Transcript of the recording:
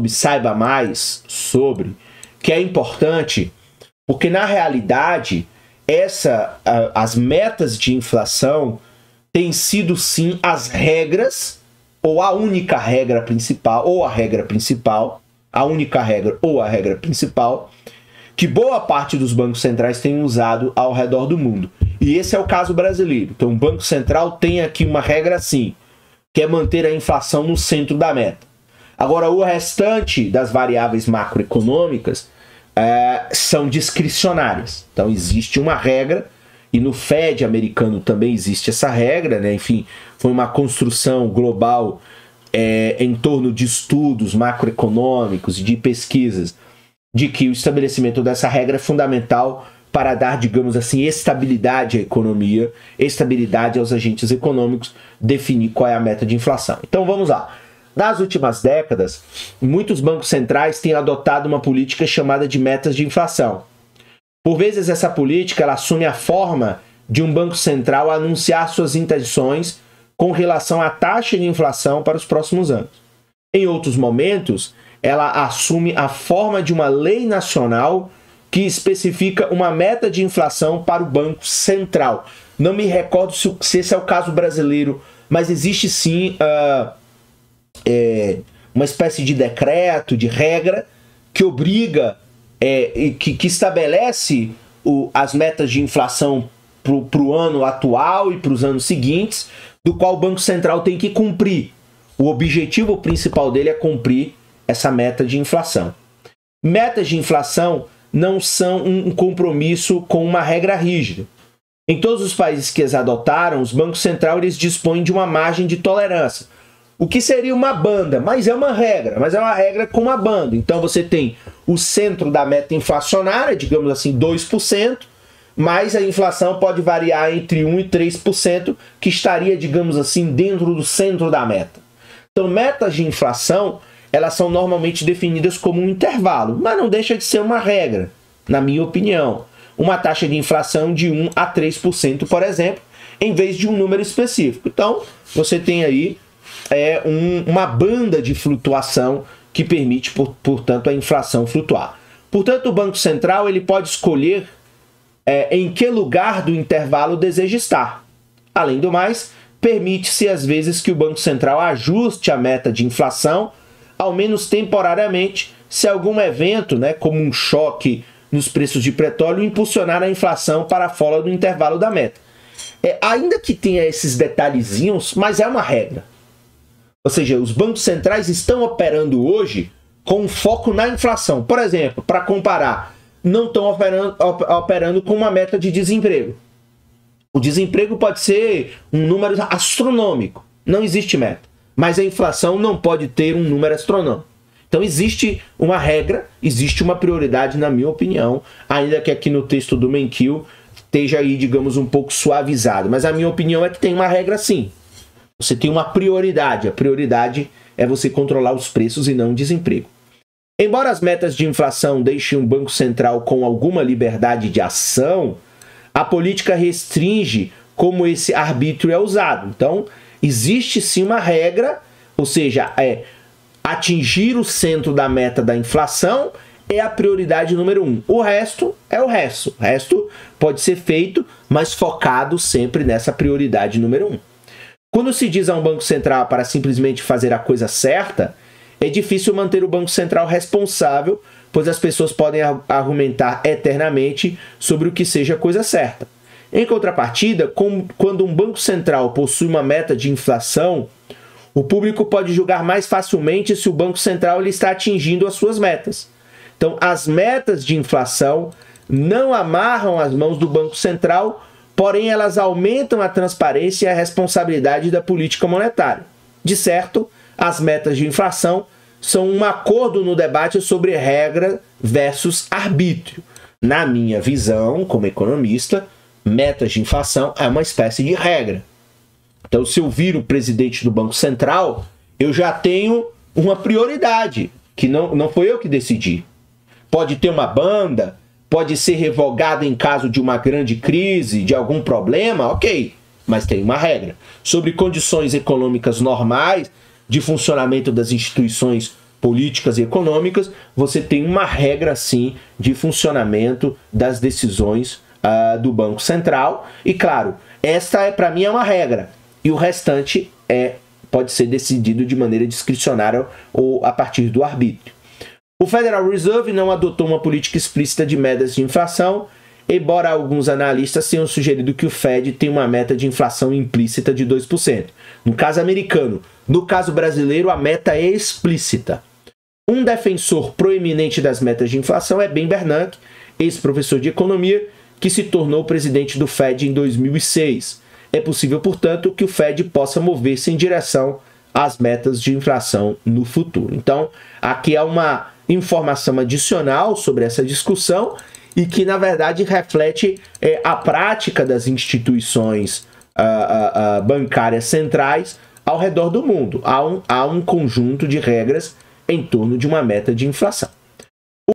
saiba mais sobre, que é importante, porque na realidade as metas de inflação têm sido sim as regras, ou a única regra principal, ou a regra principal, a única regra ou a regra principal, que boa parte dos bancos centrais têm usado ao redor do mundo. E esse é o caso brasileiro. Então o Banco Central tem aqui uma regra assim, que é manter a inflação no centro da meta. Agora, o restante das variáveis macroeconômicas são discricionárias. Então existe uma regra, e no Fed americano também existe essa regra, né? Enfim, foi uma construção global em torno de estudos macroeconômicos e de pesquisas, de que o estabelecimento dessa regra é fundamental para dar, digamos assim, estabilidade à economia, estabilidade aos agentes econômicos, definir qual é a meta de inflação. Então vamos lá. Nas últimas décadas, muitos bancos centrais têm adotado uma política chamada de metas de inflação. Por vezes essa política ela assume a forma de um banco central anunciar suas intenções com relação à taxa de inflação para os próximos anos. Em outros momentos, ela assume a forma de uma lei nacional que especifica uma meta de inflação para o Banco Central. Não me recordo se esse é o caso brasileiro, mas existe sim uma espécie de decreto, de regra, que obriga, que estabelece as metas de inflação para o ano atual e para os anos seguintes, do qual o Banco Central tem que cumprir. O objetivo principal dele é cumprir essa meta de inflação. Metas de inflação não são um compromisso com uma regra rígida. Em todos os países que as adotaram, os bancos centrais dispõem de uma margem de tolerância. O que seria uma banda, mas é uma regra com uma banda. Então você tem o centro da meta inflacionária, digamos assim, 2%, mas a inflação pode variar entre 1% e 3%, que estaria, digamos assim, dentro do centro da meta. Então, metas de inflação, elas são normalmente definidas como um intervalo, mas não deixa de ser uma regra, na minha opinião. Uma taxa de inflação de 1% a 3%, por exemplo, em vez de um número específico. Então, você tem aí uma banda de flutuação que permite, portanto, a inflação flutuar. Portanto, o Banco Central ele pode escolher em que lugar do intervalo deseja estar. Além do mais, permite-se às vezes que o Banco Central ajuste a meta de inflação, ao menos temporariamente, se algum evento, como um choque nos preços de petróleo, impulsionar a inflação para fora do intervalo da meta. Ainda que tenha esses detalhezinhos, mas é uma regra. Ou seja, os bancos centrais estão operando hoje com foco na inflação. Por exemplo, para comparar, não estão operando com uma meta de desemprego. O desemprego pode ser um número astronômico, não existe meta. Mas a inflação não pode ter um número astronômico. Então existe uma regra, existe uma prioridade, na minha opinião, ainda que aqui no texto do Menkil esteja aí, digamos, um pouco suavizado. Mas a minha opinião é que tem uma regra sim. Você tem uma prioridade. A prioridade é você controlar os preços e não o desemprego. Embora as metas de inflação deixem o Banco Central com alguma liberdade de ação, a política restringe como esse arbítrio é usado. Então, existe sim uma regra, ou seja, atingir o centro da meta da inflação é a prioridade número 1. O resto é o resto. O resto pode ser feito, mas focado sempre nessa prioridade número 1. Quando se diz a um Banco Central para simplesmente fazer a coisa certa, é difícil manter o Banco Central responsável, pois as pessoas podem argumentar eternamente sobre o que seja a coisa certa. Em contrapartida, quando um Banco Central possui uma meta de inflação, o público pode julgar mais facilmente se o Banco Central ele está atingindo as suas metas. Então, as metas de inflação não amarram as mãos do Banco Central, porém elas aumentam a transparência e a responsabilidade da política monetária. De certo, as metas de inflação são um acordo no debate sobre regra versus arbítrio. Na minha visão, como economista, metas de inflação é uma espécie de regra. Então, se eu vir o presidente do Banco Central, eu já tenho uma prioridade, que não foi eu que decidi. Pode ter uma banda, pode ser revogada em caso de uma grande crise, de algum problema, ok, mas tem uma regra. Sobre condições econômicas normais, de funcionamento das instituições políticas e econômicas, você tem uma regra, sim, de funcionamento das decisões do Banco Central. E, claro, esta, para mim, é uma regra. E o restante pode ser decidido de maneira discricionária ou a partir do arbítrio. O Federal Reserve não adotou uma política explícita de metas de inflação, embora alguns analistas tenham sugerido que o Fed tem uma meta de inflação implícita de 2%. No caso americano. No caso brasileiro, a meta é explícita. Um defensor proeminente das metas de inflação é Ben Bernanke, ex-professor de economia, que se tornou presidente do Fed em 2006. É possível, portanto, que o Fed possa mover-se em direção às metas de inflação no futuro. Então, aqui há uma informação adicional sobre essa discussão e que, na verdade, reflete a prática das instituições bancárias centrais ao redor do mundo. Há um conjunto de regras em torno de uma meta de inflação.